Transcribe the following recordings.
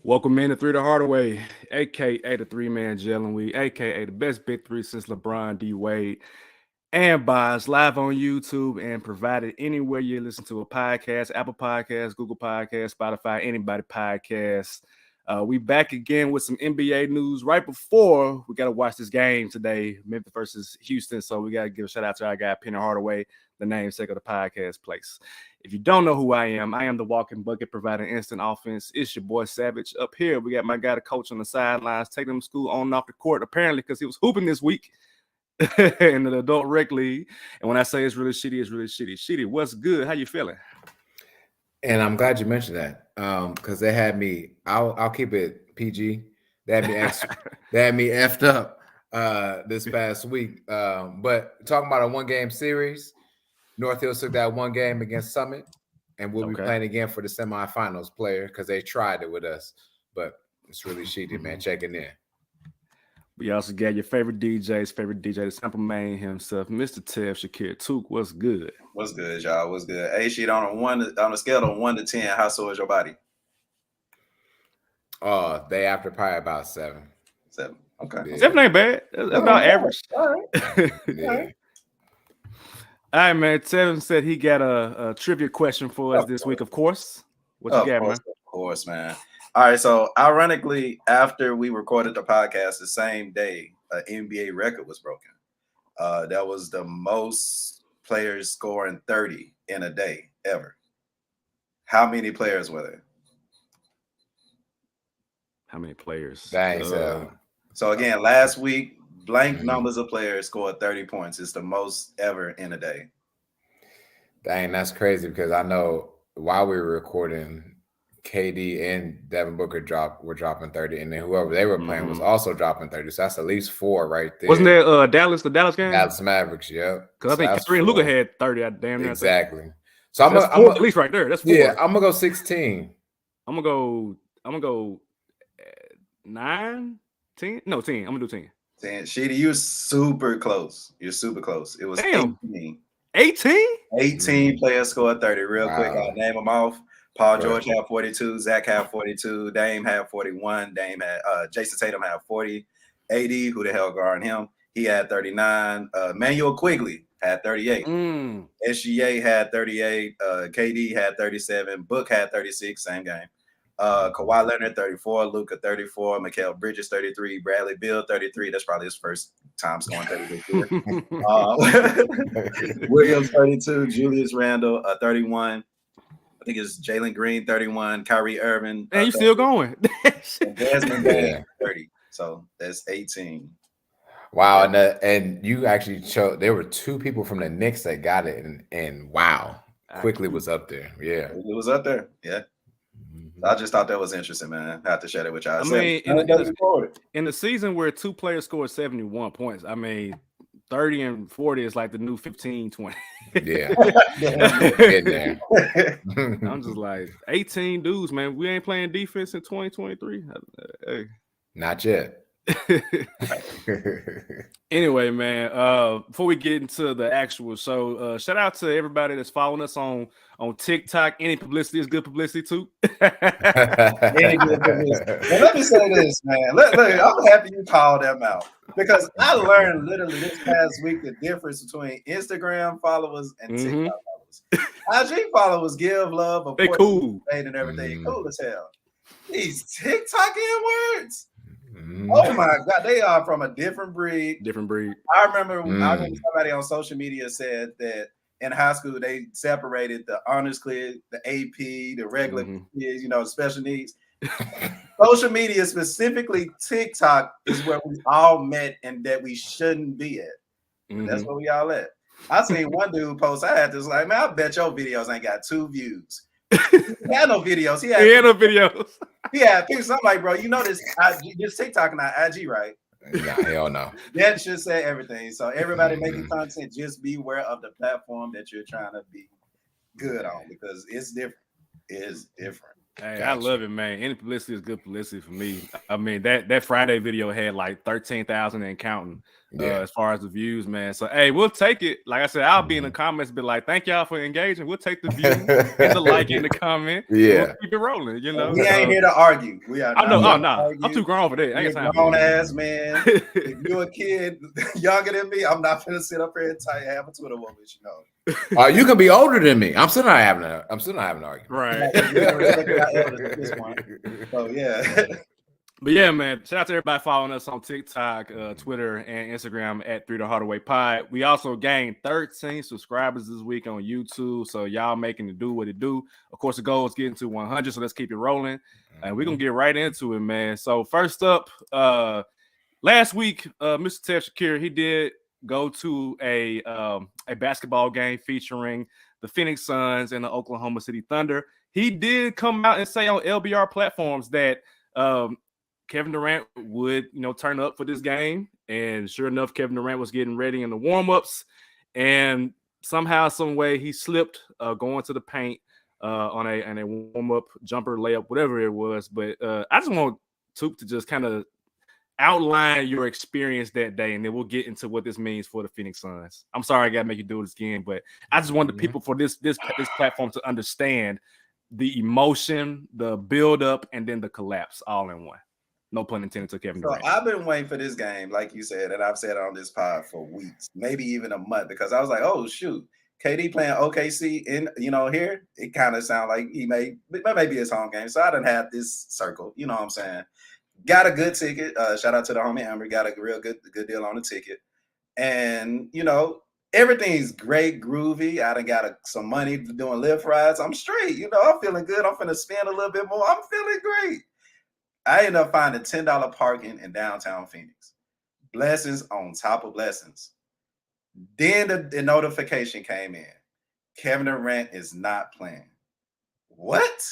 Welcome in to Three to Hardaway, aka the three-man gelling week, aka the best big three since LeBron D Wade, and Boz live on YouTube and provided anywhere you listen to a podcast, Apple Podcasts, Google Podcasts, Spotify, anybody podcast. We back again with some NBA news right before we got to watch this game today, Memphis versus Houston. So we got to give a shout out to our guy Penny Hardaway, the namesake of the podcast place. If you don't know who I am the walking bucket providing instant offense. It's your boy Savage. Up here, we got my guy, the coach on the sidelines, taking him to school on and off the court, apparently because he was hooping this week in the adult rec league. And when I say it's really shitty, it's really shitty. Shitty, what's good? How you feeling? And I'm glad you mentioned that because they had me. I'll keep it PG. They had me effed up this past week. But talking about a one-game series, North Hills took that one game against Summit, and we'll be playing again for the semifinals player because they tried it with us. But it's really shitty, man. Checking in. We also got your favorite DJ's favorite DJ, the sample man himself, Mr. Tev Shakir. Tuke, what's good? What's good, y'all? What's good? Hey, shit, on a scale of 1 to 10, how sore is your body? Day after probably about 7. 7. Okay. Yeah. 7 ain't bad. That's about average. All right. Yeah. All right. All right, man. Tevin said he got a trivia question for us this week, of course. What you got, man? Of course, man. All right, so ironically, after we recorded the podcast the same day, an NBA record was broken. That was the most players scoring 30 in a day ever. How many players were there? How many players? Dang, so again, last week, blank numbers of players scored 30 points. It's the most ever in a day. Dang, that's crazy because I know while we were recording, KD and Devin Booker were dropping 30, and then whoever they were playing was also dropping 30. So that's at least 4 right there. Wasn't there the Dallas game? Dallas Mavericks, yeah. Because I think Kyrie and Luka had 30. Damn near. Exactly. So I'm at least right there. That's 4. Yeah, I'm gonna go 16. I'm gonna go 9, 10. No, 10. I'm gonna do 10. 10. Sheedy, you're super close. You're super close. It was 18. 18? 18 players scored 30. Real quick, I'll name them off. Paul George had 42, Zach had 42, Dame had 41, Jason Tatum had 40, AD, who the hell guarding him, he had 39, Manuel Quigley had 38, SGA had 38, KD had 37, Book had 36, same game, Kawhi Leonard 34, Luka 34, Mikal Bridges 33, Bradley Beal 33, that's probably his first time scoring 33. Williams 32, Julius Randle 31, I think it's Jalen Green 31, Kyrie Irving. And you still going? Desmond Bain 30. So that's 18. Wow, and you actually showed there were 2 people from the Knicks that got it, and wow, quickly was up there. Yeah, it was up there. Yeah. I just thought that was interesting, man. I have to share it with y'all. I mean, in the season where 2 players scored 71 points, I mean, 30 and 40 is like the new 15, 20. Yeah. I'm just like 18 dudes, man. We ain't playing defense in 2023. Hey. Not yet. Anyway, man, before we get into the actual show, shout out to everybody that's following us on TikTok. Any publicity is good publicity too. Any good publicity. Well, let me say this, man. Look, I'm happy you called them out because I learned literally this past week the difference between Instagram followers and TikTok followers. IG followers give love, they cool, and everything, cool as hell. These TikTok words. Oh my God, they are from a different breed. I remember somebody on social media said that in high school they separated the honors clear, the AP, the regular kids, the special needs. Social media, specifically TikTok, is where we all met and that we shouldn't be at. That's where we all at. I seen one dude post, I had this like, man, I bet your videos ain't got 2 views. He had no videos. He had no videos. Yeah, I'm like, bro, this TikTok and IG, right? Nah, hell no. That should say everything. So everybody making content, just be aware of the platform that you're trying to be good on because it's different. It's different. Hey, gotcha. I love it, man. Any publicity is good publicity for me. I mean, that Friday video had like 13,000 and counting as far as the views, man. So, hey, we'll take it. Like I said, I'll be in the comments, be like, thank y'all for engaging. We'll take the view and the like in the comment. Yeah. We'll keep it rolling, you know. We ain't here to argue. We are. No. I'm too grown for that. I ain't You're a grown ass man. If you're a kid younger than me, I'm not gonna sit up here and have a Twitter moment, you know. You can be older than me. I'm still not having an argument. Right. So yeah. But yeah, man, shout out to everybody following us on TikTok, Twitter, and Instagram at 3 the Hardaway Pod. We also gained 13 subscribers this week on YouTube, so y'all making it do what it do. Of course, the goal is getting to 100, so let's keep it rolling. And we're going to get right into it, man. So first up, last week, Mr. Tev Shakir, he did go to a basketball game featuring the Phoenix Suns and the Oklahoma City Thunder. He did come out and say on LBR platforms that Kevin Durant would, turn up for this game. And sure enough, Kevin Durant was getting ready in the warm-ups. And somehow, some way, he slipped going to the paint on a warm-up jumper layup, whatever it was. But I just want Tuke to just kind of outline your experience that day, and then we'll get into what this means for the Phoenix Suns. I'm sorry I got to make you do this again, but I just want the people for this platform to understand the emotion, the build-up, and then the collapse all in one. No pun intended to Kevin Durant. So I've been waiting for this game, like you said, and I've said it on this pod for weeks, maybe even a month, because I was like, oh, shoot, KD playing OKC in, here, it kind of sounds like he may be his home game. So I didn't have this circle, you know what I'm saying? Got a good ticket. Shout out to the homie Amber. Got a real good deal on the ticket. And, everything's great, groovy. I done got some money doing lift rides. I'm straight. I'm feeling good. I'm finna spend a little bit more. I'm feeling great. I ended up finding $10 parking in downtown Phoenix. Blessings on top of blessings. Then the notification came in. Kevin Durant is not playing. What?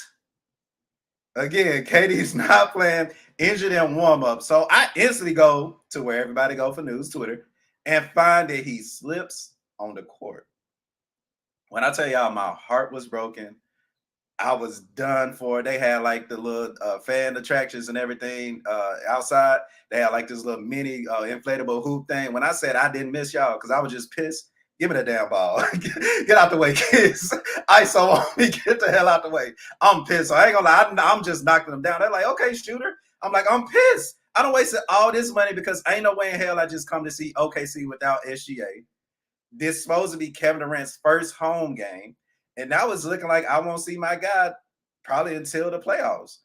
Again, KD's not playing, injured in warm-up. So I instantly go to where everybody go for news, Twitter, and find that he slips on the court. When I tell y'all my heart was broken, I was done for. They had like the little fan attractions and everything outside. They had like this little mini inflatable hoop thing. When I said I didn't miss y'all because I was just pissed, give me the damn ball. Get out the way, kids. ISO on me. Get the hell out the way. I'm pissed. So I ain't gonna lie. I'm just knocking them down. They're like, okay, shooter. I'm like, I'm pissed. I don't wasted all this money because ain't no way in hell I just come to see OKC without SGA. This supposed to be Kevin Durant's first home game. And that was looking like I won't see my guy probably until the playoffs.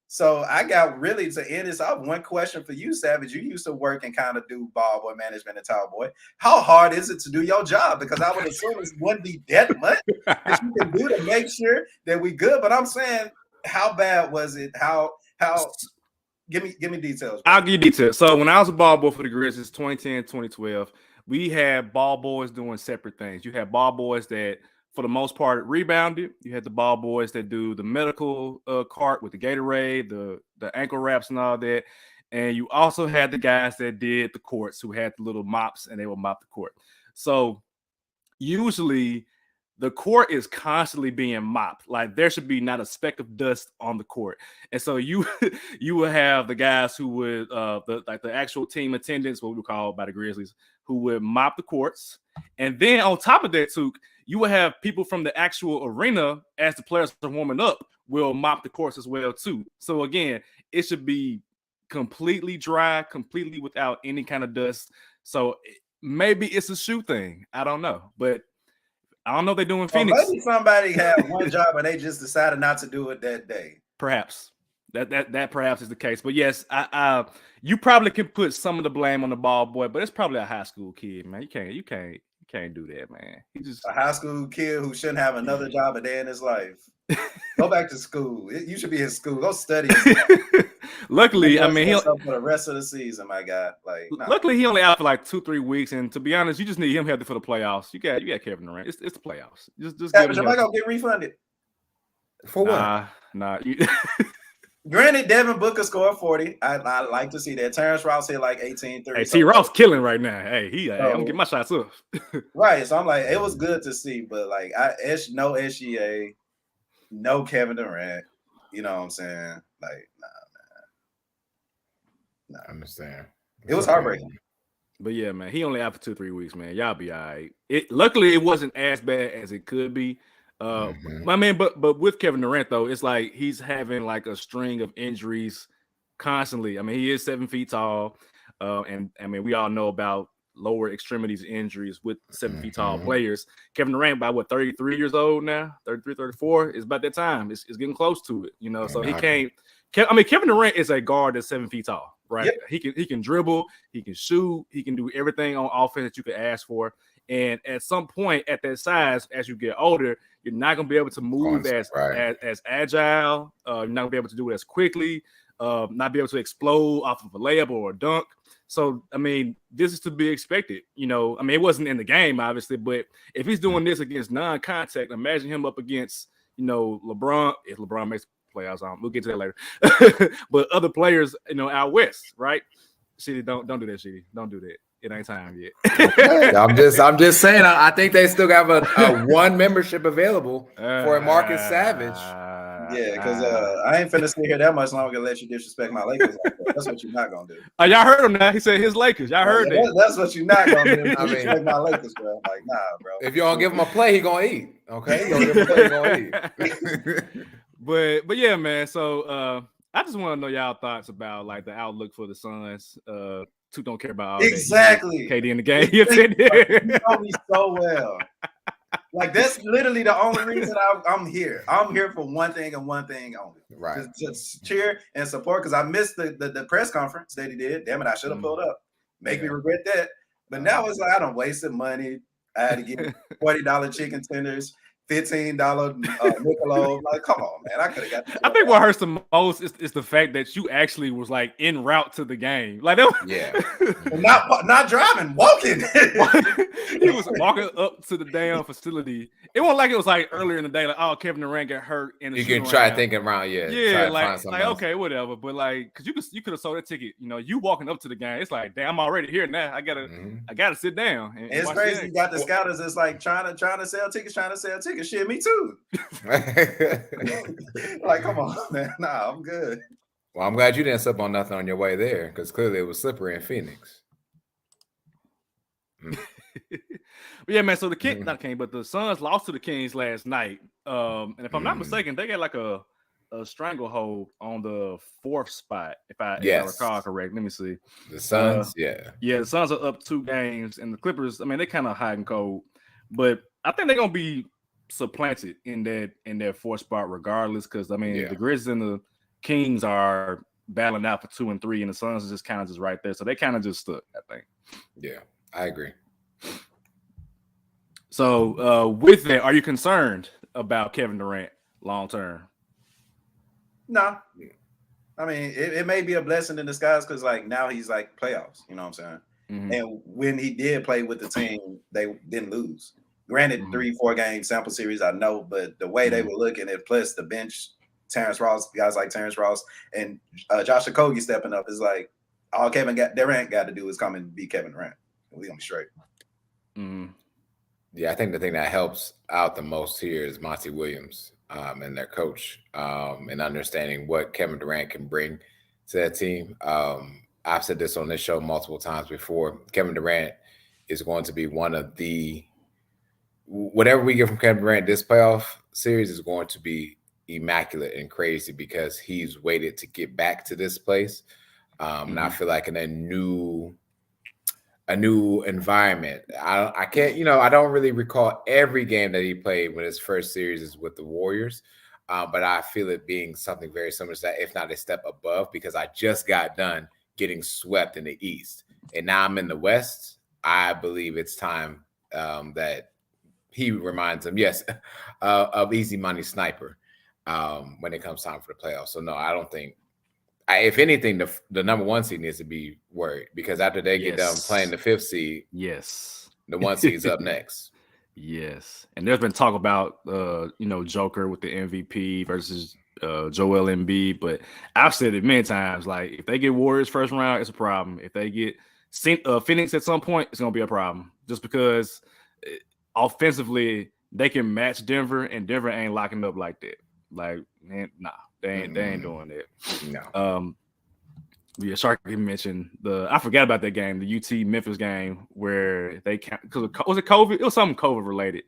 So I got really to end this off. One question for you, Savage. You used to work and kind of do ball boy management and towel boy. How hard is it to do your job? Because I would assume it wouldn't be that much that you can do to make sure that we good. But I'm saying, how bad was it? How give me details. Bro. I'll give you details. So when I was a ball boy for the Grizzlies, 2010, 2012, we had ball boys doing separate things. You had ball boys that, for the most part, rebounded. You had the ball boys that do the medical cart with the Gatorade, the ankle wraps and all that. And you also had the guys that did the courts who had the little mops and they would mop the court. So usually the court is constantly being mopped. Like there should be not a speck of dust on the court. And so you would have the guys who would, the actual team attendants, what we would call by the Grizzlies, who would mop the courts. And then on top of that, Tuke, you will have people from the actual arena, as the players are warming up, will mop the courts as well too. So again, it should be completely dry, completely without any kind of dust. So maybe it's a shoe thing. I don't know, but I don't know what they're doing in Phoenix. Maybe somebody had one job and they just decided not to do it that day. Perhaps that perhaps is the case. But yes, you probably can put some of the blame on the ball boy, but it's probably a high school kid, man. You can't do that, man. He just a high school kid who shouldn't have another job a day in his life. Go back to school. You should be in school. Go study. Luckily, I mean, for the rest of the season, my guy. Like, nah. Luckily, he only out for like 2-3 weeks, and to be honest, you just need him healthy for the playoffs. You got Kevin Durant. It's the playoffs. Just am I gonna get refunded for what? Nah. Granted, Devin Booker scored 40. I like to see that. Terrence Ross hit like 18, 30. Hey, T. Ross killing right now. Hey, I'm gonna get my shots up. Right. So I'm like, it was good to see, but like no SGA, no Kevin Durant. You know what I'm saying? Like, nah. I understand. It was heartbreaking. But yeah, man, he only out for 2-3 weeks, man. Y'all be all right. Luckily, it wasn't as bad as it could be. My man, but with Kevin Durant though, it's like he's having like a string of injuries constantly. I mean, he is 7 feet tall, and I mean, we all know about lower extremities injuries with 7 feet tall players. Kevin Durant, by what, 33 years old now, 33, 34, is about that time. It's getting close to it, you know. So he can't. I mean, Kevin Durant is a guard that's 7 feet tall, right? Yep. He can dribble, he can shoot, he can do everything on offense that you could ask for. And at some point, at that size, as you get older, you're not gonna be able to move as agile. You're not gonna be able to do it as quickly. Not be able to explode off of a layup or a dunk. So, I mean, this is to be expected. You know, I mean, it wasn't in the game, obviously, but if he's doing this against non-contact, imagine him up against, you know, LeBron. If LeBron makes playoffs, we'll get to that later. But other players, you know, out west, right? Shitty, don't do that, Shitty. Don't do that. It ain't time yet. I'm just saying. I think they still have a one membership available for Marcus Savage. Yeah, because I ain't finna sit here that much longer to let you disrespect my Lakers. That's what you're not gonna do. Y'all heard him now. He said his Lakers. Y'all heard that. That's what you're not gonna do. I mean, my Lakers, bro. Like, nah, bro. If you don't give him a play, he gonna eat. Okay, you don't give him a play, he gonna eat. But yeah, man. So I just want to know y'all thoughts about like the outlook for the Suns. Tuke don't care about all exactly that. KD in the game. You know me so well. Like that's literally the only reason I'm here. I'm here for one thing and one thing only. Right. Just cheer and support because I missed the press conference that he did. Damn it, I should have pulled up. Make me regret that. But now it's like I done wasted money. I had to get $40 chicken tenders. $15 Michelob. Like, come on, man. I could have got that. I think what hurts the most is the fact that you actually was like en route to the game. Like that was, not driving, walking. He was walking up to the damn facility. It wasn't like it was like earlier in the day, like, oh, Kevin Durant got hurt in the You can try thinking around, like okay, whatever. But like, cause you could have sold that ticket. You know, you walking up to the game, it's like, damn, I'm already here now. I gotta sit down. And it's crazy. You got the scouters. It's like trying to sell tickets. Shit, me too. Like, come on, man. Nah, I'm good. Well, I'm glad you didn't slip on nothing on your way there because clearly it was slippery in Phoenix. But yeah, man. So the Suns lost to the Kings last night. And if I'm not mistaken, they got like a stranglehold on the 4th spot, if I recall correct. Let me see. The Suns, the Suns are up 2 games, and the Clippers. I mean, they kind of hot and cold, but I think they're gonna be supplanted in that 4th spot regardless, because I mean the Grizzlies and the Kings are battling out for 2 and 3, and the Suns are just kind of just right there, so they kind of just stuck, I think. Yeah, I agree. So with that, are you concerned about Kevin Durant long term? No. I mean, it may be a blessing in disguise because like now he's like playoffs, you know what I'm saying? And when he did play with the team, they didn't lose. Granted, 3-4 game sample series, I know, but the way they were looking at plus the bench, Terrence Ross, guys like Terrence Ross and Josh Okogie stepping up is like all Kevin Durant got to do is come and be Kevin Durant. We're gonna be straight. Yeah, I think the thing that helps out the most here is Monty Williams and their coach and understanding what Kevin Durant can bring to that team. I've said this on this show multiple times before. Kevin Durant is going to be one of the whatever we get from Kevin Durant this playoff series is going to be immaculate and crazy because he's waited to get back to this place. And I feel like in a new environment. I can't, I don't really recall every game that he played when his first series is with the Warriors. But I feel it being something very similar to that, if not a step above, because I just got done getting swept in the East. And now I'm in the West. I believe it's time that he reminds him, of easy money sniper when it comes time for the playoffs. So, no, I don't think – if anything, the number 1 seed needs to be worried because after they get done playing the 5th seed, the 1 seed's up next. Yes. And there's been talk about, Joker with the MVP versus Joel Embiid. But I've said it many times, like, if they get Warriors first round, it's a problem. If they get Phoenix at some point, it's going to be a problem. Just because offensively, they can match Denver, and Denver ain't locking up like that. Like, man, nah. They ain't doing that. No. Yeah, Sharky mentioned I forgot about that game, the UT Memphis game, where they because was it COVID? It was something COVID related,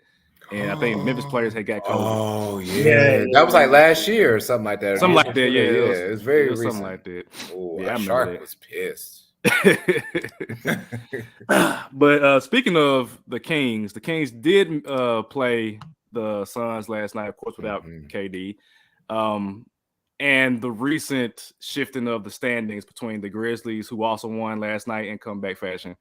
and I think Memphis players had got COVID. Oh yeah, that was like last year or something like that. Something like that. Yeah, it was very recent. Something like that. Oh, yeah, I remember Shark that. was pissed. But speaking of the Kings did play the Suns last night, of course, without KD. And the recent shifting of the standings between the Grizzlies, who also won last night in comeback fashion,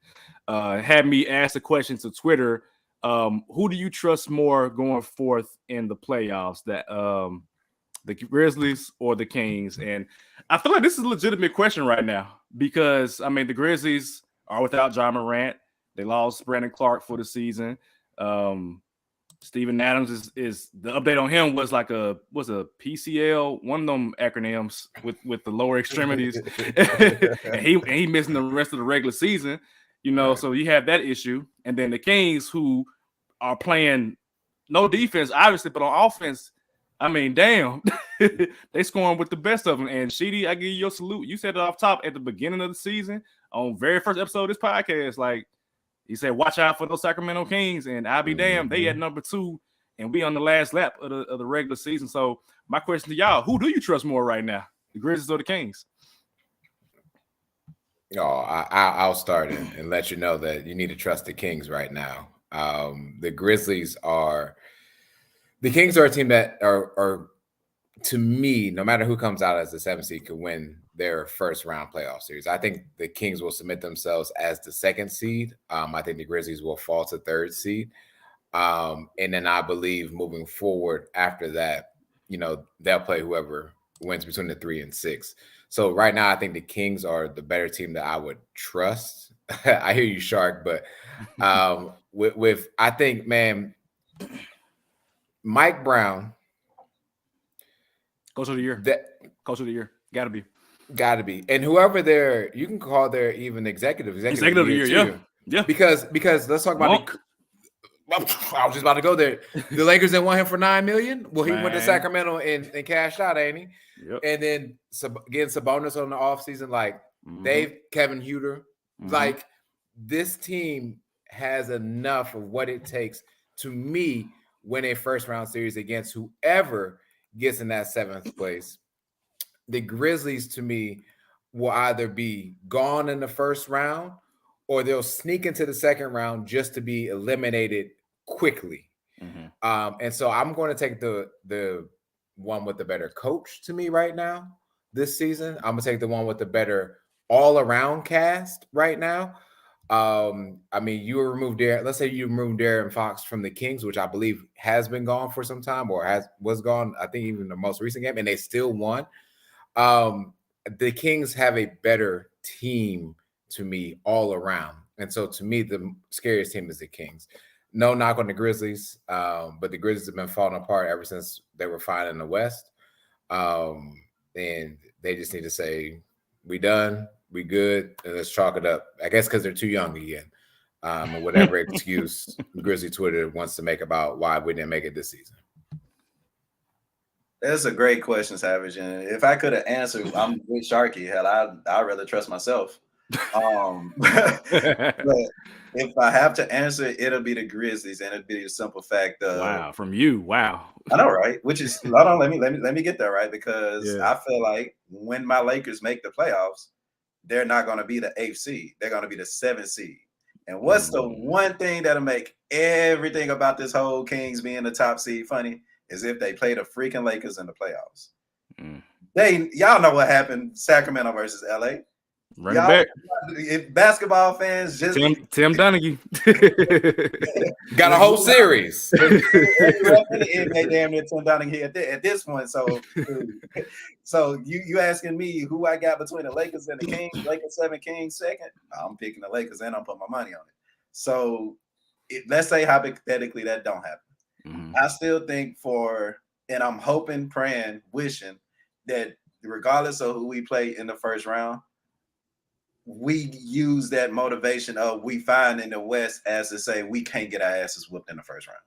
had me ask the question to Twitter, who do you trust more going forth in the playoffs, that the Grizzlies or the Kings? And I feel like this is a legitimate question right now because, I mean, the Grizzlies are without Ja Morant. They lost Brandon Clark for the season. Steven Adams is the update on him was like a PCL, one of them acronyms with the lower extremities, and he missing the rest of the regular season, So you have that issue, and then the Kings, who are playing no defense, obviously, but on offense, I mean, damn, they scoring with the best of them. And Sheedy, I give you your salute. You said it off top at the beginning of the season on very first episode of this podcast, like. He said, watch out for those Sacramento Kings, and I'll be damned. They at number 2, and we on the last lap of the regular season. So my question to y'all, who do you trust more right now, the Grizzlies or the Kings? Oh, I'll start and let you know that you need to trust the Kings right now. The Kings are a team that are to me, no matter who comes out as the 7th seed, could win their first round playoff series. I think the Kings will submit themselves as the 2nd seed. I think the Grizzlies will fall to 3rd seed. And then I believe moving forward after that, they'll play whoever wins between the 3 and 6. So right now, I think the Kings are the better team that I would trust. I hear you, Shark, but with I think, man, Mike Brown. Coach of the year. Coach of the year. Gotta be. And whoever you can call their even executive of the year too. Yeah. Because let's talk about I was just about to go there. The Lakers didn't want him for $9 million. Well, he went to Sacramento and cashed out, ain't he? Yep. And then getting Sabonis on the offseason, like Kevin Huter. Like, this team has enough of what it takes to me win a first round series against whoever gets in that 7th place. The Grizzlies, to me, will either be gone in the first round or they'll sneak into the 2nd round just to be eliminated quickly. And so I'm going to take the one with the better coach to me right now this season. I'm going to take the one with the better all-around cast right now. I mean, you remove let's say you remove De'Aaron Fox from the Kings, which I believe has been gone for some time or was gone, I think, even the most recent game, and they still won. The Kings have a better team to me all around. And so to me, the scariest team is the Kings. No knock on the Grizzlies, but the Grizzlies have been falling apart ever since they were fine in the West. And they just need to say, we done. We good. Let's chalk it up. I guess because they're too young again. Or whatever excuse Grizzly Twitter wants to make about why we didn't make it this season. That's a great question, Savage. And if I could have answered, I'm with Sharky. Hell, I'd rather trust myself. But if I have to answer, it'll be the Grizzlies, and it'll be the simple fact of from you. Wow. I know, right? Which is hold on, let me get there, right? Because I feel like when my Lakers make the playoffs, they're not going to be the 8th seed. They're going to be the 7th seed. And what's the one thing that'll make everything about this whole Kings being the top seed funny is if they play the freaking Lakers in the playoffs. Y'all know what happened, Sacramento versus LA. Running back. If basketball fans just Tim Donaghy got a whole series. It made damn near Tim Donaghy at this point. So you asking me who I got between the Lakers and the Kings? Lakers 7, Kings 2nd. I'm picking the Lakers and I'm putting my money on it. So let's say hypothetically that don't happen. I still think and I'm hoping, praying, wishing that regardless of who we play in the first round, we use that motivation of we find in the West as to say we can't get our asses whooped in the first round.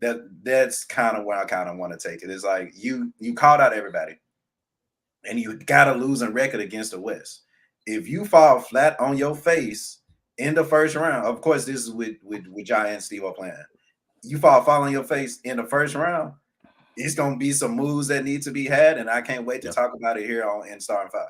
that's kind of where I kind of want to take it. It's like you called out everybody, and you got a losing record against the West. If you fall flat on your face in the first round, of course, this is with Giant and Steve playing. You fall on your face in the first round, it's gonna be some moves that need to be had, and I can't wait to talk about it here in Star 5.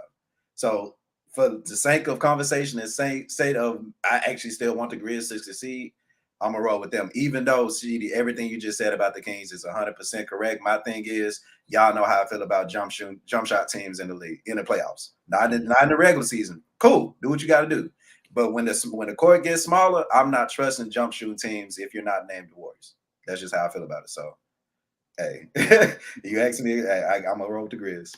So, for the sake of conversation and sake of, I actually still want the Grizz to succeed. I'm gonna roll with them, even though Sheedy, everything you just said about the Kings is 100% correct. My thing is, y'all know how I feel about jump shot teams in the league, in the playoffs. Not in the regular season. Cool, do what you got to do. But when the court gets smaller, I'm not trusting jump shooting teams if you're not named the Warriors. That's just how I feel about it. So, hey, you asked me, I'm gonna roll with the Grizz.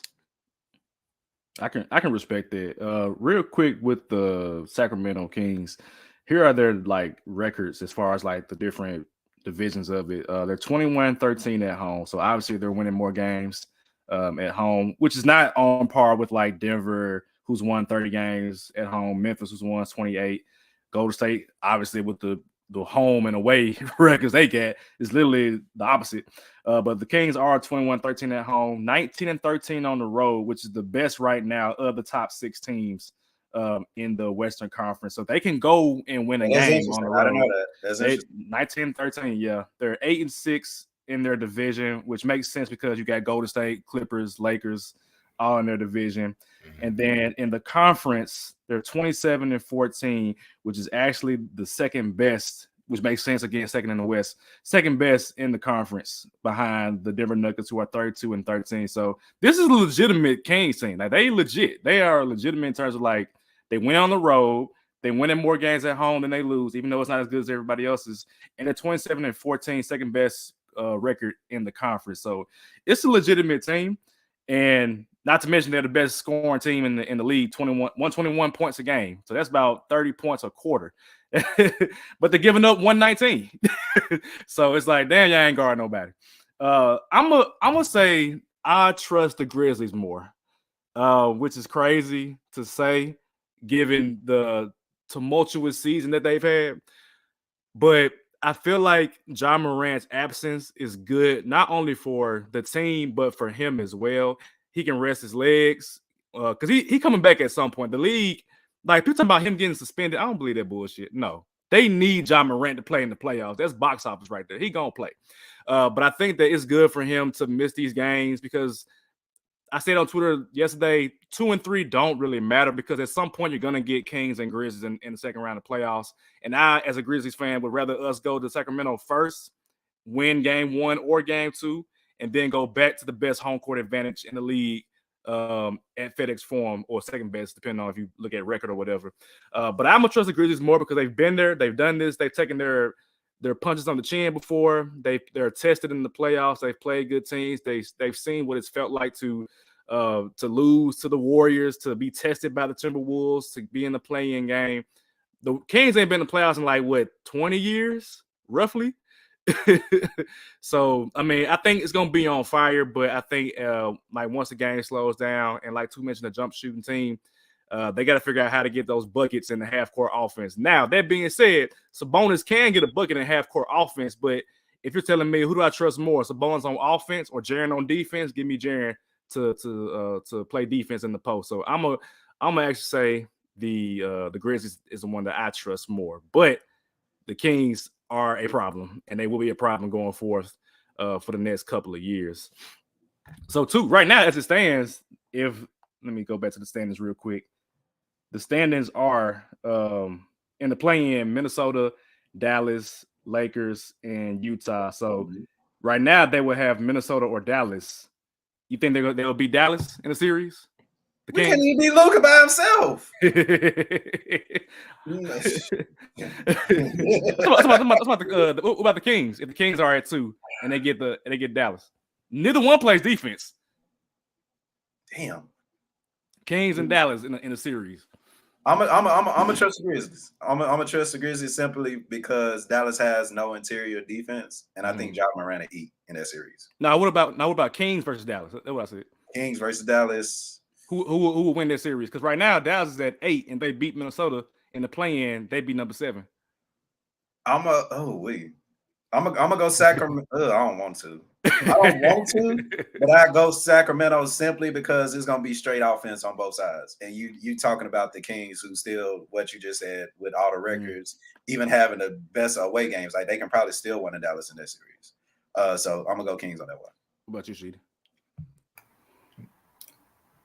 I can respect that. Real quick with the Sacramento Kings, here are their like records as far as like the different divisions of it. They're 21-13 at home, so obviously they're winning more games at home, which is not on par with like Denver, who's won 30 games at home, Memphis, who's won 28, Golden State, obviously with the home and away records they get is literally the opposite. But the Kings are 21-13 at home, 19-13 on the road, which is the best right now of the top 6 teams in the Western Conference. So they can go and win a game on the road. I don't know that. That's interesting. 19-13, yeah. They're 8-6 in their division, which makes sense because you got Golden State, Clippers, Lakers, all in their division. And then in the conference, they're 27-14, which is actually the second best, which makes sense again, second in the West, second best in the conference behind the Denver Nuggets, who are 32-13. So this is a legitimate Kings team. Like they legit. They are legitimate in terms of like they win on the road, they win in more games at home than they lose, even though it's not as good as everybody else's. And they're 27-14, second best record in the conference. So it's a legitimate team. And not to mention they're the best scoring team in the league, 121 points a game. So that's about 30 points a quarter. But they're giving up 119. So it's like, damn, y'all ain't guarding nobody. I'm gonna say I trust the Grizzlies more, which is crazy to say given the tumultuous season that they've had. But I feel like Ja Morant's absence is good, not only for the team, but for him as well. He can rest his legs because he coming back at some point. The league, like people talking about him getting suspended, I don't believe that bullshit. No, they need Ja Morant to play in the playoffs. That's box office right there. He gonna play. But I think that it's good for him to miss these games because I said on Twitter yesterday, 2 and 3 don't really matter because at some point you're going to get Kings and Grizzlies in the second round of playoffs. And I, as a Grizzlies fan, would rather us go to Sacramento first, win game 1 or game 2, and then go back to the best home court advantage in the league at FedEx Forum or second best, depending on if you look at record or whatever. But I'm going to trust the Grizzlies more because they've been there. They've done this. They've taken their punches on the chin before. They're tested in the playoffs. They've played good teams. They've seen what it's felt like to lose to the Warriors, to be tested by the Timberwolves, to be in the play-in game. The Kings ain't been in the playoffs in like what 20 years, roughly. So I mean, I think it's gonna be on fire, but I think like once the game slows down, and like Tuke mentioned, the jump shooting team. They got to figure out how to get those buckets in the half-court offense. Now, that being said, Sabonis can get a bucket in half-court offense, but if you're telling me who do I trust more, Sabonis on offense or Jaren on defense, give me Jaren to play defense in the post. So I'm gonna actually say the Grizzlies is the one that I trust more. But the Kings are a problem, and they will be a problem going forth for the next couple of years. So, too, right now as it stands, let me go back to the standings real quick. The standings are in the play-in Minnesota, Dallas, Lakers, and Utah. So right now they will have Minnesota or Dallas. You think they'll beat Dallas in the series? We can't even beat Luka by himself. What about the Kings? If the Kings are at 2 and they get Dallas, neither one plays defense. Damn. Kings and Dallas in the series. I'm gonna trust the Grizzlies. I'm gonna trust the Grizzlies simply because Dallas has no interior defense, and I think Ja Morant will eat in that series. Now, what about Kings versus Dallas? That's what I said. Kings versus Dallas. Who will win that series? Because right now Dallas is at 8, and they beat Minnesota in the play-in. They beat number 7. I'm I'm gonna go Sacramento. I don't want to. But I go Sacramento simply because it's gonna be straight offense on both sides. And you talking about the Kings, who still, what you just said, with all the records, even having the best away games, like they can probably still win in Dallas in that series. So I'm gonna go Kings on that one. What about you, Sheedy?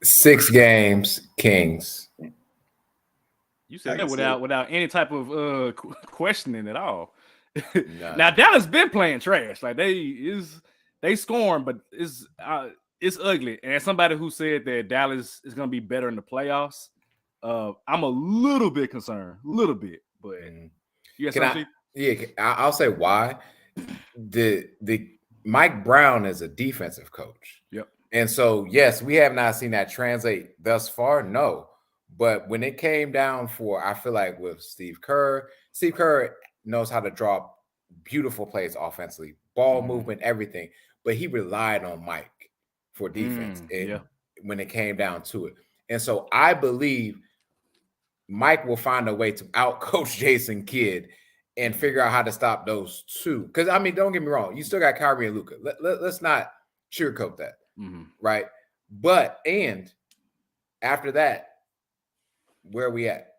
6 games, Kings. You said that without any type of questioning at all. Now Dallas been playing trash. Like they scoring, but it's ugly. And as somebody who said that Dallas is going to be better in the playoffs, I'm a little bit concerned, But you got something? I'll say why. The Mike Brown is a defensive coach. Yep. And so yes, we have not seen that translate thus far. No. But when it came down I feel like with Steve Kerr knows how to draw beautiful plays offensively, ball movement, everything. But he relied on Mike for defense when it came down to it. And so I believe Mike will find a way to outcoach Jason Kidd and figure out how to stop those two. Because, I mean, don't get me wrong. You still got Kyrie and Luka. Let's not sugarcoat that, right? But, and after that, where are we at?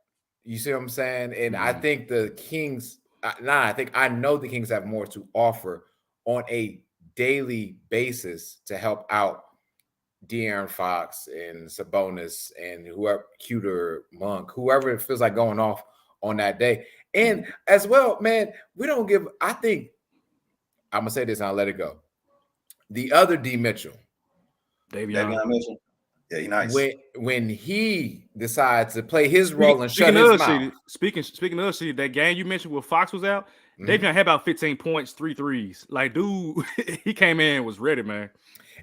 You see what I'm saying? And I think the Kings, I know the Kings have more to offer on a daily basis to help out De'Aaron Fox and Sabonis and whoever, Cuter, Monk, whoever it feels like going off on that day. And as well, man, we don't give, I think, I'm going to say this and I'll let it go. The other D. Mitchell. Davion Mitchell. Yeah, he's nice. When he decides to play his role and shut his mouth. Speaking of shit, that game you mentioned where Fox was out, Davion had about 15 points, 3 threes. Like, dude, he came in and was ready, man.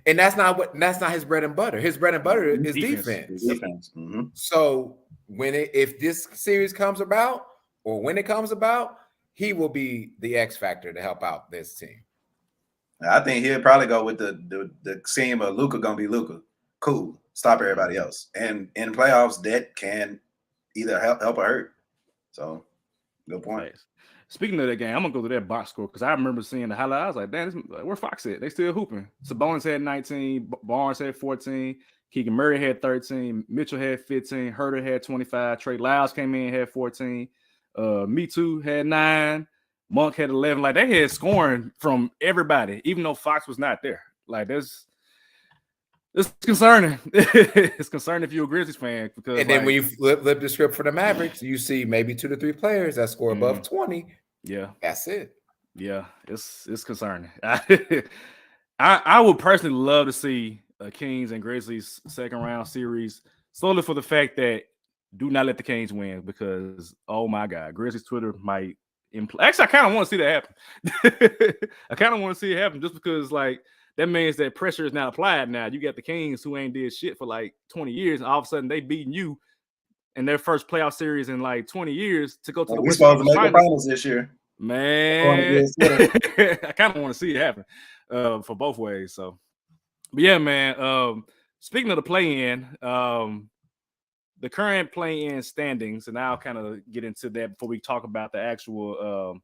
And that's not his bread and butter. His bread and butter is defense. So if this series comes about, or when it comes about, he will be the X factor to help out this team. I think he'll probably go with the scheme of Luka gonna be Luka. Cool. Stop everybody else. And in playoffs, that can either help or hurt. So, good point. Nice. Speaking of that game, I'm going to go to that box score because I remember seeing the highlight. I was like, damn, where Fox at? They still hooping. Sabonis had 19. Barnes had 14. Keegan Murray had 13. Mitchell had 15. Herter had 25. Trey Lyles came in, had 14. Me Too had 9. Monk had 11. Like, they had scoring from everybody, even though Fox was not there. Like, it's concerning. It's concerning if you're a Grizzlies fan. Because, and then when you flip the script for the Mavericks, you see maybe 2 to 3 players that score above 20. Yeah. That's it. Yeah, it's concerning. I would personally love to see a Kings and Grizzlies second round series solely for the fact that do not let the Kings win because, oh my God, Grizzlies Twitter might actually, I kind of want to see that happen. I kind of want to see it happen just because, like, that means that pressure is now applied now. You got the Kings who ain't did shit for like 20 years, and all of a sudden they beating you in their first playoff series in like 20 years to go to the We're supposed to make the finals this year. Man, I kind of want to see it happen for both ways. So, but yeah, man. Speaking of the play-in, the current play-in standings, and I'll kind of get into that before we talk about the actual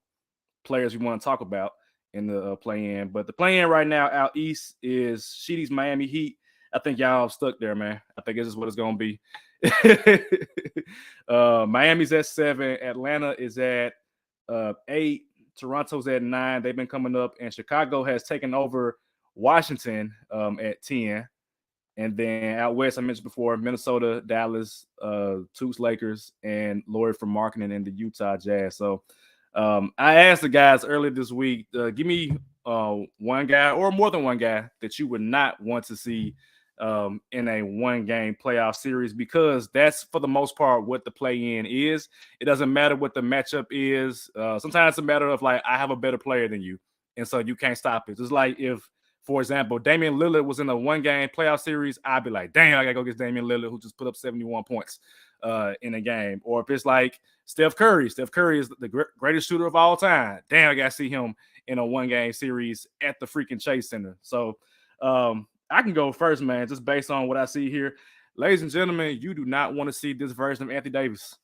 players we want to talk about in the play-in. But the play-in right now out east is Sheedy's Miami Heat. I think y'all stuck there, man. I think this is what it's going to be. Miami's at 7. Atlanta is at 8. Toronto's at 9. They've been coming up, and Chicago has taken over Washington at 10. And then out west, I mentioned before, Minnesota, Dallas, Toots Lakers, and Lloyd from marketing and the Utah Jazz. So I asked the guys earlier this week, give me one guy or more than one guy that you would not want to see in a one-game playoff series, because that's for the most part what the play-in is. It doesn't matter what the matchup is. Sometimes it's a matter of, like, I have a better player than you, and so you can't stop it. It's like if, for example, Damian Lillard was in a one-game playoff series, I'd be like, damn, I got to go get Damian Lillard, who just put up 71 points in a game. Or if it's like Steph Curry is the greatest shooter of all time. Damn, I got to see him in a one-game series at the freaking Chase Center. So I can go first, man, just based on what I see here. Ladies and gentlemen, you do not want to see this version of Anthony Davis.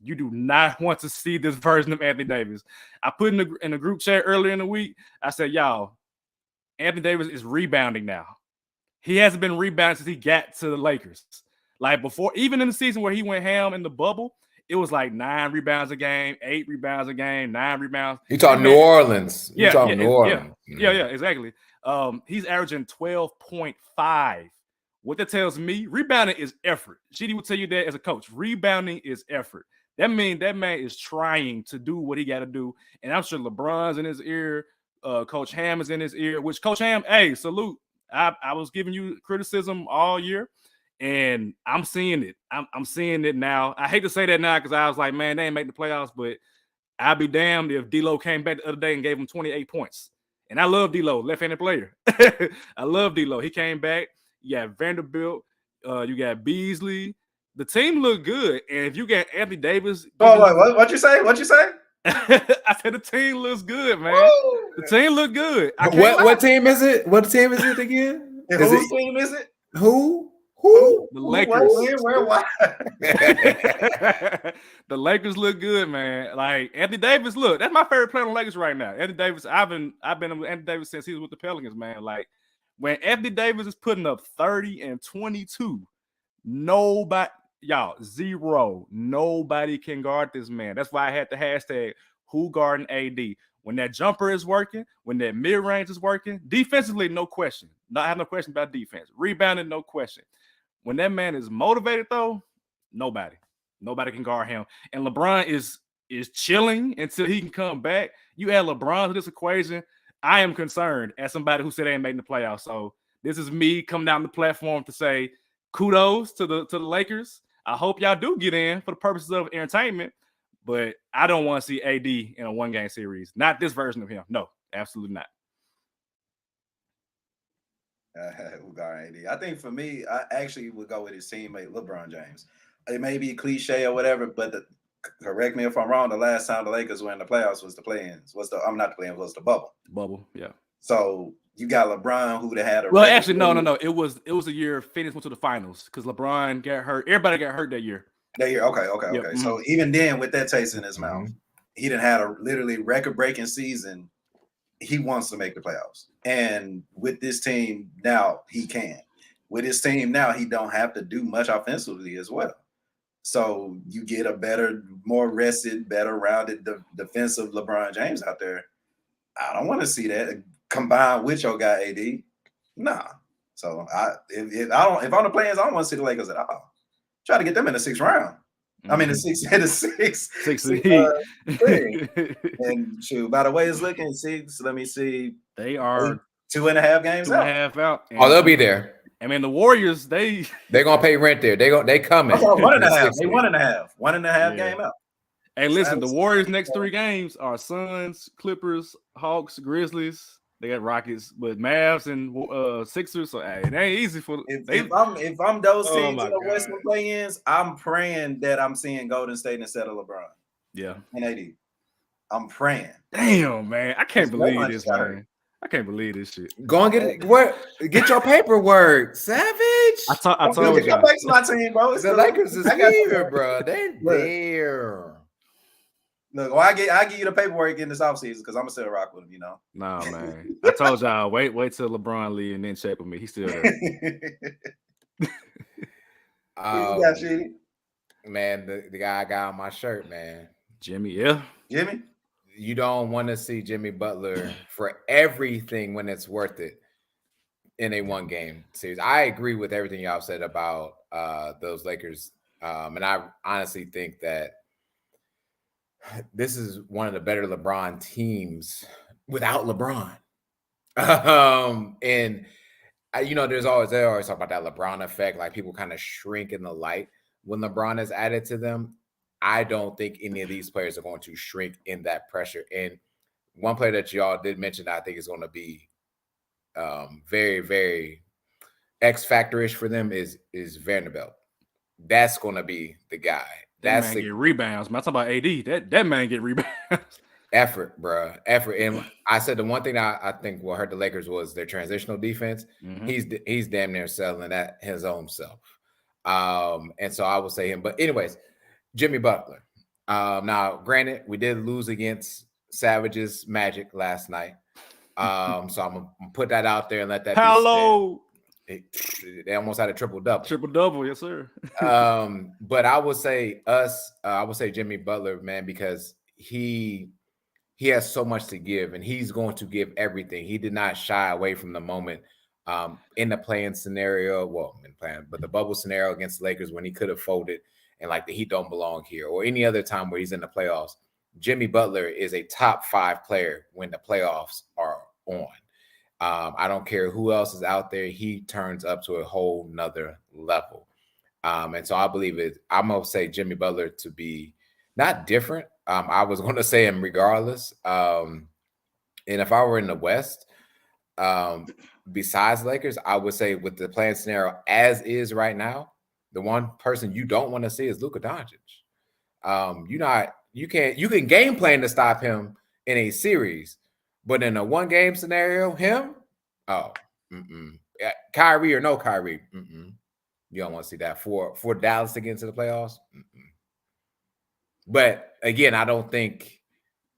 You do not want to see this version of Anthony Davis. I put in the group chat earlier in the week, I said, y'all, Anthony Davis is rebounding now. He hasn't been rebounding since he got to the Lakers. Like before, even in the season where he went ham in the bubble, it was like 9 rebounds a game, 8 rebounds a game, 9 rebounds. You talking New Orleans. Yeah, New Orleans. Yeah, exactly. He's averaging 12.5. What that tells me, rebounding is effort. GD will tell you that as a coach. Rebounding is effort. That means that man is trying to do what he got to do. And I'm sure LeBron's in his ear. Coach Ham is in his ear, which Coach Ham, hey, salute. I was giving you criticism all year, and I'm seeing it. I'm seeing it now. I hate to say that now because I was like, man, they ain't make the playoffs, but I'd be damned if D'Lo came back the other day and gave him 28 points. And I love D'Lo, left-handed player. I love D'Lo. He came back. You got Vanderbilt. You got Beasley. The team looked good. And if you got Anthony Davis. Oh, what you say? What you say? I said the team looks good, man. Woo! The team look good. What team is it? What team is it again? Whose team is it? Who? The Lakers. Why? The Lakers look good, man. Like Anthony Davis, look, that's my favorite player on the Lakers right now. Anthony Davis, I've been with Anthony Davis since he was with the Pelicans, man. Like when Anthony Davis is putting up 30 and 22, nobody can guard this man. That's why I had the hashtag who guarding AD. When that jumper is working, when that mid-range is working, defensively, no question. I have no question about defense. Rebounding, no question. When that man is motivated, though, nobody can guard him. And LeBron is chilling until he can come back. You add LeBron to this equation, I am concerned as somebody who said they ain't making the playoffs. So this is me coming down the platform to say kudos to the Lakers. I hope y'all do get in for the purposes of entertainment, but I don't want to see AD in a one-game series. Not this version of him. No, absolutely not. I think for me, I actually would go with his teammate LeBron James. It may be cliche or whatever, but correct me if I'm wrong. The last time the Lakers were in the playoffs was the play-ins. Was the bubble. Bubble, yeah. So you got LeBron who had a. Well, actually, no. It was a year Phoenix went to the finals because LeBron got hurt. Everybody got hurt that year. Okay. Yep. Okay. So even then, with that taste in his mouth, he didn't have a literally record-breaking season. He wants to make the playoffs. And with this team now, he can. With his team now, he don't have to do much offensively as well. So you get a better, more rested, better rounded defensive LeBron James out there. I don't want to see that combined with your guy AD. Nah. So if I'm the players, I don't want to see the Lakers at all. Try to get them in the 6th round. I mean, the six. And shoot, by the way it's looking, 6. Let me see. They are 2.5 games out. 2.5 out. Oh, they'll be there. I mean, the Warriors, they're gonna pay rent there. They coming. 1.5. They 1.5. 1.5 game out. Hey, listen, the Warriors' next 3 games are Suns, Clippers, Hawks, Grizzlies. They got Rockets, but Mavs and Sixers. So hey, it ain't easy for. If I'm those teams in the Western play-ins, I'm praying that I'm seeing Golden State instead of LeBron. Yeah, and AD. I'm praying. Damn, man, I can't believe this, man. I can't believe this shit. Go and get your paperwork, Savage. I told you. Come back to my team, bro. The Lakers is here, bro. They're there. Look, well, I give you the paperwork in this offseason because I'm gonna still rock with him, you know. Nah, man. I told y'all, wait till LeBron leave and then check with me. He's still there. Man, the guy I got on my shirt, man. Jimmy, yeah. Jimmy? You don't want to see Jimmy Butler for everything when it's worth it in a one-game series. I agree with everything y'all said about those Lakers. And I honestly think that this is one of the better LeBron teams without LeBron. And they always talk about that LeBron effect, like people kind of shrink in the light when LeBron is added to them. I don't think any of these players are going to shrink in that pressure. And one player that y'all did mention that I think is going to be very, very X-factor-ish for them is Vanderbilt. That's going to be the guy. That man get rebounds. Man, I'm talking about AD. That man get rebounds. Effort, bro. Effort. And I said the one thing I think what hurt the Lakers was their transitional defense. Mm-hmm. He's damn near selling that his own self. And so I will say him. But anyways, Jimmy Butler. Now, granted, we did lose against Savage's Magic last night. So I'm gonna put that out there and let that Hello. be said. They almost had a triple-double. Triple-double, yes, sir. But I would say I would say Jimmy Butler, man, because he has so much to give, and he's going to give everything. He did not shy away from the moment in the play-in scenario, but the bubble scenario against the Lakers when he could have folded and like the Heat don't belong here, or any other time where he's in the playoffs. Jimmy Butler is a top 5 player when the playoffs are on. I don't care who else is out there. He turns up to a whole nother level. And so I believe I'm going to say Jimmy Butler to be not different. I was going to say him regardless. And if I were in the West, besides Lakers, I would say with the playing scenario as is right now, the one person you don't want to see is Luka Doncic. You can game plan to stop him in a series, but in a one game scenario, Kyrie or no Kyrie, you don't want to see that for Dallas to get into the playoffs. But again, I don't think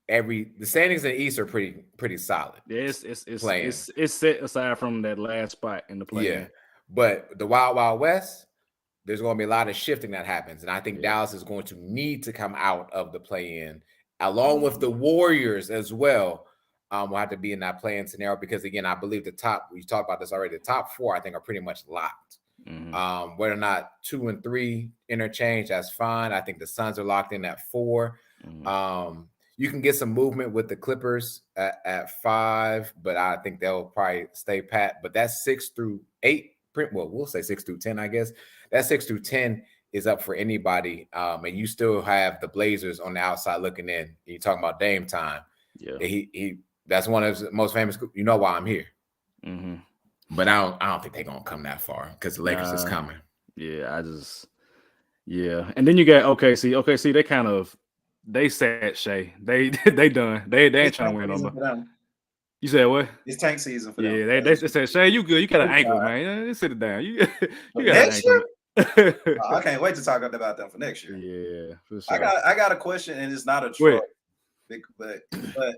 the standings in the East are pretty solid. Yeah, it's set aside from that last spot in the play. Yeah, but the Wild West, there's going to be a lot of shifting that happens, and I think Dallas is going to need to come out of the play-in, along with the Warriors as well. Will have to be in that play-in scenario because again, I believe we talked about this already. The top 4, I think, are pretty much locked. Whether or not 2 and 3 interchange, that's fine. I think the Suns are locked in at 4. You can get some movement with the Clippers at 5, but I think they'll probably stay pat. But that's 6 through 8. Well, we'll say 6 through 10, I guess. That 6 through 10 is up for anybody. And you still have the Blazers on the outside looking in. You're talking about Dame time. Yeah, that's one of his most famous. You know why I'm here. But I don't think they're gonna come that far because the Lakers is coming. Yeah, and then you got OKC. OKC, they sat Shea. They done. They ain't trying to win no more. You said what? It's tank season for them. Yeah, they said Shea, you good? You got an ankle, man. Sit it down. You got next year. I can't wait to talk about them for next year. Yeah, for sure. I got a question, and it's not a troll, but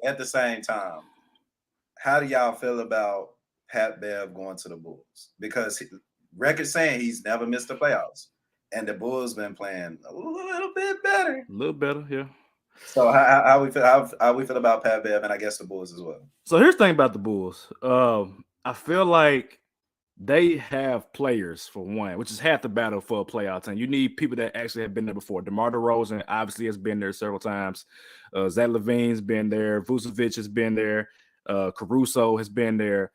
at the same time, how do y'all feel about Pat Bev going to the Bulls? Because record saying he's never missed the playoffs, and the Bulls been playing a little bit better. A little better, yeah. So how we feel about Pat Bev, and I guess the Bulls as well. So here's the thing about the Bulls. I feel like they have players for one, which is half the battle for a playoff team. You need people that actually have been there before. DeMar DeRozan obviously has been there several times. Zach LaVine's been there. Vucevic has been there. Caruso has been there.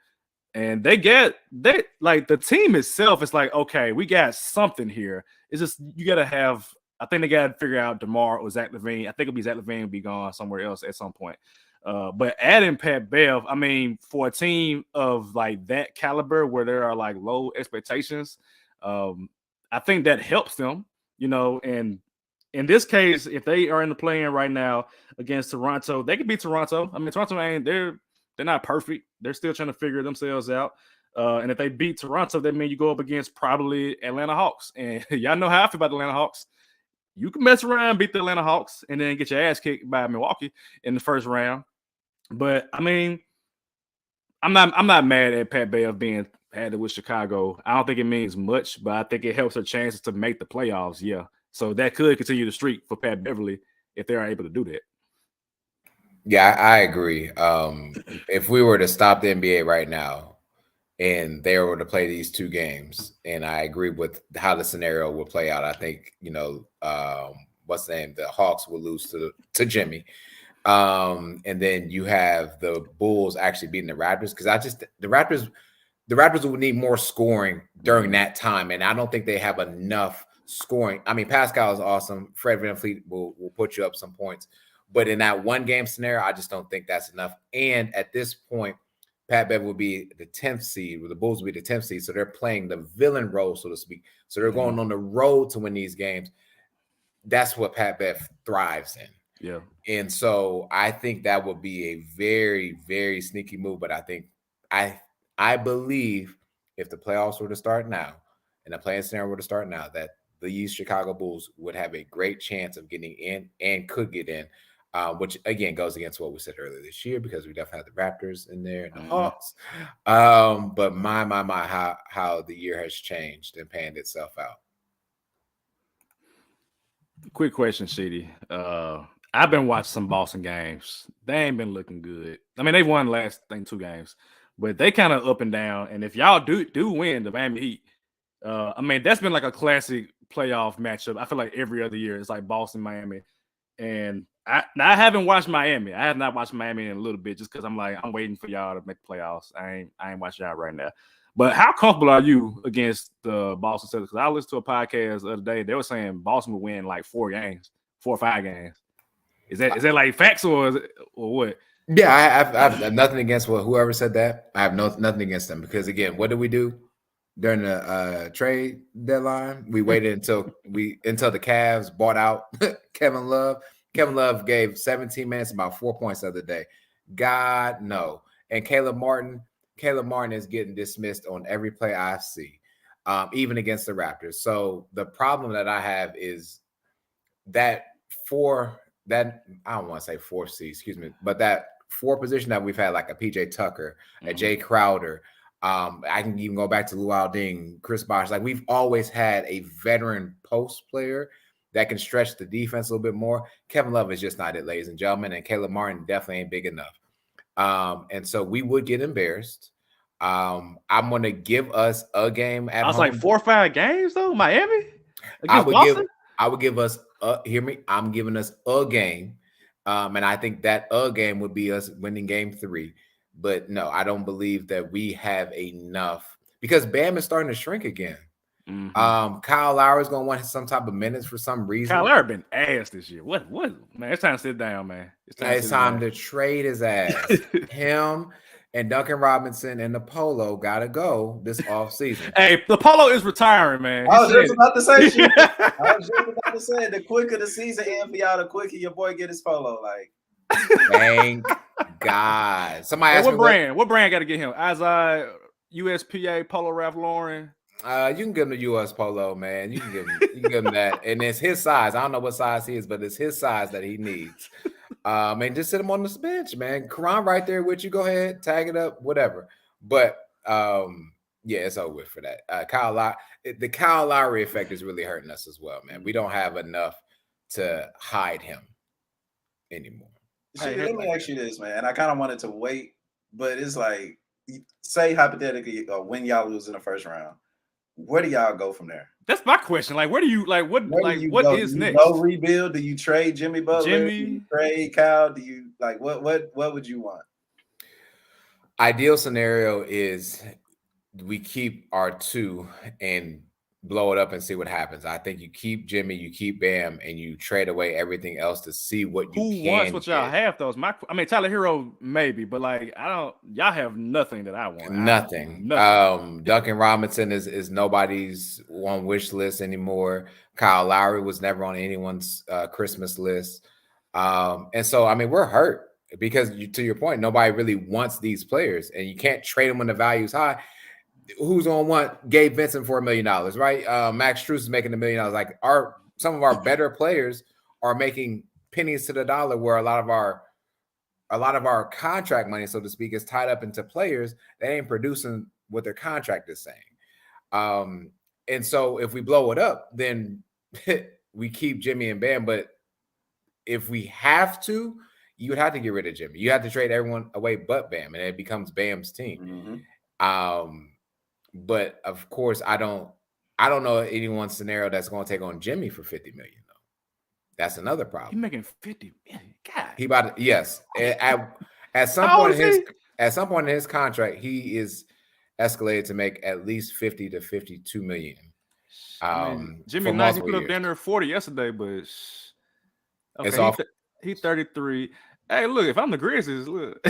And the team itself is like, okay, we got something here. It's just you got to have. I think they got to figure out DeMar or Zach LaVine. I think it'll be Zach LaVine will be gone somewhere else at some point. But adding Pat Bev, I mean, for a team of like that caliber where there are like low expectations, I think that helps them, and in this case, if they are in the play-in right now against Toronto, they could beat Toronto. I mean, Toronto they're not perfect. They're still trying to figure themselves out. And if they beat Toronto, that means you go up against probably Atlanta Hawks. And y'all know how I feel about the Atlanta Hawks. You can mess around, beat the Atlanta Hawks, and then get your ass kicked by Milwaukee in the first round. But I mean, I'm not mad at Pat Bev being added with Chicago. I don't think it means much, but I think it helps her chances to make the playoffs. Yeah, so that could continue the streak for Pat Beverly if they are able to do that. Yeah, I agree. If we were to stop the NBA right now and they were to play these 2 games, and I agree with how the scenario will play out, I think, what's the name? The Hawks will lose to Jimmy. And then you have the Bulls actually beating the Raptors because the Raptors will need more scoring during that time, and I don't think they have enough scoring. I mean, Pascal is awesome. Fred VanVleet will put you up some points, but in that one game scenario, I just don't think that's enough. And at this point, Pat Bev will be the 10th seed, or the Bulls will be the 10th seed, so they're playing the villain role, so to speak. So they're going on the road to win these games. That's what Pat Bev thrives in. Yeah. And so I think that would be a very, very sneaky move. But I think I believe if the playoffs were to start now and the play-in scenario were to start now, that these Chicago Bulls would have a great chance of getting in and could get in, which again goes against what we said earlier this year because we definitely have the Raptors in there and the Hawks. But my, how the year has changed and panned itself out. Quick question, Sheedy. I've been watching some Boston games. They ain't been looking good. I mean, they won last 2 games, but they kind of up and down. And if y'all do win the Miami Heat, I mean, that's been like a classic playoff matchup. I feel like every other year it's like Boston, Miami. And I haven't watched Miami. I have not watched Miami in a little bit just because I'm waiting for y'all to make the playoffs. I ain't watching y'all right now. But how comfortable are you against the Boston Celtics? Because I listened to a podcast the other day. They were saying Boston would win like 4 or 5 games. Is that like facts or what? Yeah, I have nothing against whoever said that. I have nothing against them because again, what did we do during the trade deadline? We waited until the Cavs bought out Kevin Love. Kevin Love gave 17 minutes, about 4 points the other day. God no. And Caleb Martin is getting dismissed on every play I see, even against the Raptors. So the problem that I have is that I don't want to say 4th seed, excuse me, but that 4 position that we've had, like a PJ Tucker, a Jay Crowder. I can even go back to Luol Deng, Chris Bosh. Like we've always had a veteran post player that can stretch the defense a little bit more. Kevin Love is just not it, ladies and gentlemen, and Caleb Martin definitely ain't big enough. And so we would get embarrassed. I'm going to give us a game at home. I was like 4 or 5 games though, Miami. I would give us. Hear me. I'm giving us a game, and I think that a game would be us winning game 3. But no, I don't believe that we have enough because Bam is starting to shrink again. Kyle Lowry is going to want some type of minutes for some reason. Kyle Lowry been ass this year. What man? It's time to sit down, man. It's time to trade his ass. Him and Duncan Robinson and the Polo gotta go this offseason. Hey, the Polo is retiring, man. I was just about to say shit. The quicker the season ends for y'all, the quicker your boy get his Polo. Like, thank God. Somebody asked what brand? What brand got to get him? Isaiah, USPA, Polo Ralph Lauren. You can give him the US Polo, man. You can give him that, and it's his size. I don't know what size he is, but it's his size that he needs. And just sit him on this bench, man. Karan right there with you. Go ahead, tag it up, whatever. But yeah, it's over with for that. The Kyle Lowry effect is really hurting us as well, man. We don't have enough to hide him anymore. Let me ask you this, man. And I kind of wanted to wait, but it's like, say hypothetically, when y'all lose in the first round, where do y'all go from there? That's my question. Like, where do you like? What is next? No rebuild? Do you trade Jimmy Butler? Do you trade Kyle? Do you like what would you want? Ideal scenario is we keep our 2 and blow it up and see what happens. I think you keep Jimmy, you keep Bam, and you trade away everything else to see what you can. Who wants what y'all have? Those, Tyler Hero maybe, but like y'all have nothing that I want. Nothing. Duncan Robinson is nobody's on wish list anymore. Kyle Lowry was never on anyone's Christmas list, and so I mean we're hurt because to your point, nobody really wants these players, and you can't trade them when the value's high. Who's gonna want Gabe Vincent for $1 million, right? Max Strus is making $1 million. Like some of our better players are making pennies to the dollar, where a lot of our contract money, so to speak, is tied up into players that ain't producing what their contract is saying. And so if we blow it up, then we keep Jimmy and Bam. But if we have to, you would have to get rid of Jimmy. You have to trade everyone away but Bam, and it becomes Bam's team. But of course, I don't know anyone's scenario that's going to take on Jimmy for $50 million. Though that's another problem. He's making $50 million. God, he about to, yes. At some point in his contract, he is escalated to make at least $50 to $52 million. Jimmy Knight, he put up dinner 40 yesterday, but okay, it's off. He 33. Hey, look, if I'm the Grizzlies, look.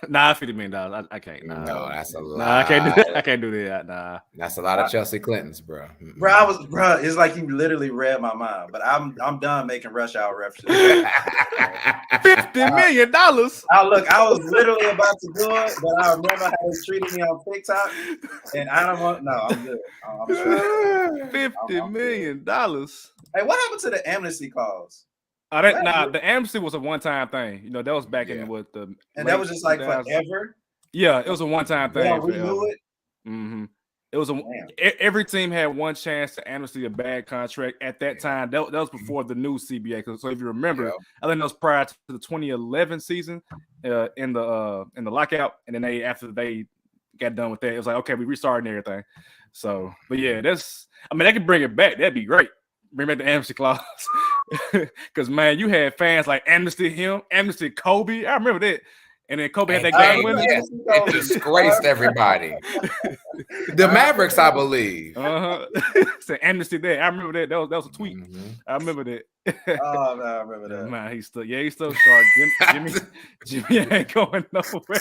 Nah, $50 million. I can't. Nah. No, that's a lot. Nah, I can't do that. I can't do that. Nah. That's a lot of Chelsea Clintons, bro. Bro, it's like you literally read my mind. But I'm done making rush hour references. $50 million. I was literally about to do it, but I remember how they treated me on TikTok, and I don't want. No, I'm good. I'm sure. $50 million. Hey, what happened to the amnesty clause? The amnesty was a one-time thing. You know, that was back in with the and that was just like forever. Yeah, it was a one-time thing. Yeah, we knew it. Mm-hmm. It was every team had one chance to amnesty a bad contract at that time. That was before the new CBA. So if you remember, I think that was prior to the 2011 season in the lockout, and then after they got done with that, it was like, okay, we restarted and everything. So, but yeah, they could bring it back. That'd be great. Bring back the amnesty clause. Because, man, you had fans like amnesty him, amnesty Kobe. I remember that. And then Kobe had that game winner. It disgraced everybody. The Mavericks, I believe. Said amnesty there. I remember that. That was a tweet. Mm-hmm. I remember that. Oh, man, I remember that. Man, he's still sharp. Jimmy ain't going nowhere.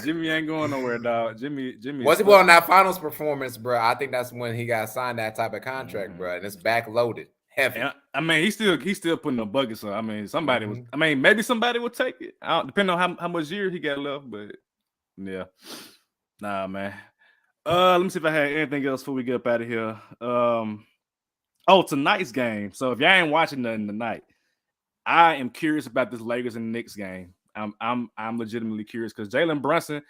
Jimmy ain't going nowhere, dog. Jimmy. Once he won that finals performance, bro, I think that's when he got signed that type of contract, bro. And it's backloaded, heavy. And, I mean, he's still putting the buckets on. I mean, somebody was. I mean, maybe somebody would take it. Depending on how much year he got left, but yeah, nah, man. Let me see if I had anything else before we get up out of here. Tonight's game. So if y'all ain't watching nothing tonight, I am curious about this Lakers and Knicks game. I'm legitimately curious because Jalen Brunson,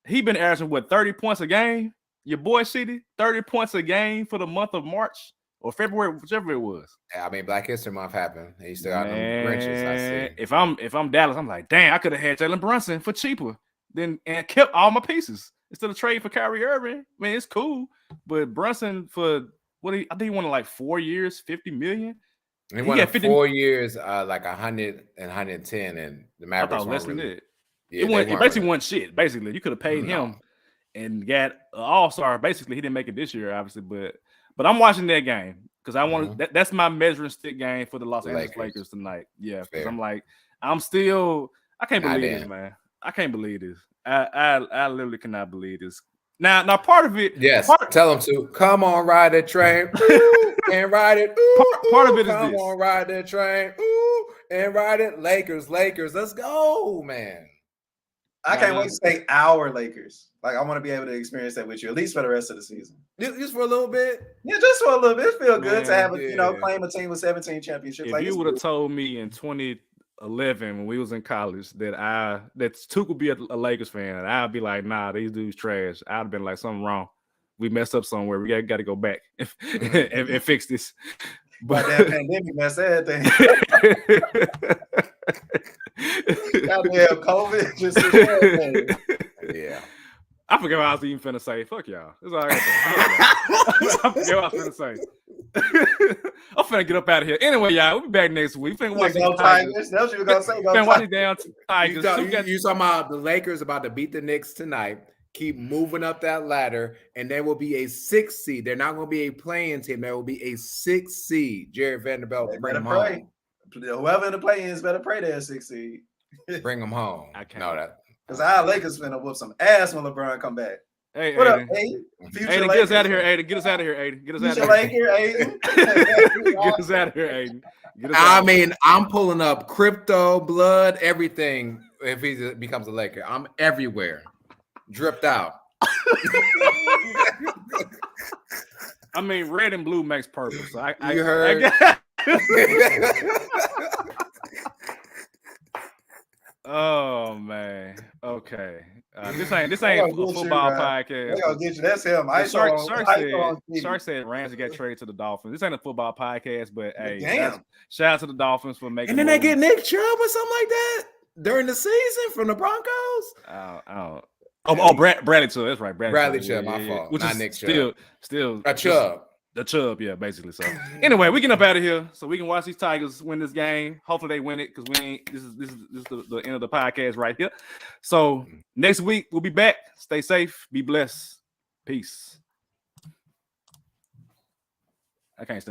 he been averaging 30 points a game. Your boy Sheedy, 30 points a game for the month of March or February, whichever it was. Yeah, I mean, Black History Month happened. He still got them wrenches. I see. If I'm Dallas, I'm like, dang, I could have had Jalen Brunson for cheaper and kept all my pieces instead of trade for Kyrie Irving. I mean, it's cool, but Brunson for I think he wanted like 4 years, $50 million. He won 4 years, like 100 and 110, and the Mavericks. I thought less than that. Yeah, it basically won shit. Basically, you could have paid him and got an all-star. Basically, he didn't make it this year, obviously, but I'm watching that game because I want that's my measuring stick game for the Los Angeles Lakers tonight. Yeah, because I'm like, I can't believe this, man. I can't believe this. I literally cannot believe this. Now, part of it. Yes, tell them to come on, ride that train, ooh, and ride it. Ooh, part of it is come this. On, ride that train, ooh, and ride it. Lakers, let's go, man. I can't wait to say our Lakers. Like, I want to be able to experience that with you, at least for the rest of the season. Just for a little bit? Yeah, just for a little bit. It feels good to have, claim a team with 17 championships. If you would have told me in 2011 when we was in college that Tuke would be a Lakers fan, and I'd be like, nah, these dudes trash. I'd have been like, something wrong. We messed up somewhere. We got to go back and fix this. But that pandemic messed everything. Goddamn COVID just yeah. I forget what I was even finna say. Fuck y'all. That's all I got. I forget what I was finna say. I'm finna get up out of here. Anyway, y'all, we'll be back next week. Finna watch these Tigers. That's what you were gonna say. Finna watch these damn Tigers. You talking about the Lakers about to beat the Knicks tonight. Keep moving up that ladder, and there will be a 6th seed. They're not going to be a playing team. There will be a 6th seed. Jared Vanderbilt, bring them home. Whoever in the play-ins better pray they're a 6th seed. Bring them home. I can't. know that. Because our Lakers finna whoop some ass when LeBron come back. Hey, what Aiden. up, Aiden? Aiden, get us out of here, Aiden. Get us out of here, Aiden. Get us out of here, Aiden. Get us out of here, Aiden. I'm pulling up crypto, blood, everything if he becomes a Laker. I'm everywhere. Dripped out. I mean, red and blue makes purple. So you heard. Oh man. Okay. This ain't a football podcast. They gonna get you. That's him. Shark said Ramsey got traded to the Dolphins. This ain't a football podcast, but hey, damn. Shout out to the Dolphins for making. And then they get Nick Chubb or something like that during the season from the Broncos. I don't. Bradley Chubb. That's right. Bradley Chubb. My fault. Which not Nick Chubb. Still a Chubb. The Chubb, yeah, basically. So anyway, we get up out of here so we can watch these Tigers win this game. Hopefully they win it because we ain't. This is the end of the podcast right here. So next week we'll be back. Stay safe. Be blessed. Peace. I can't stand.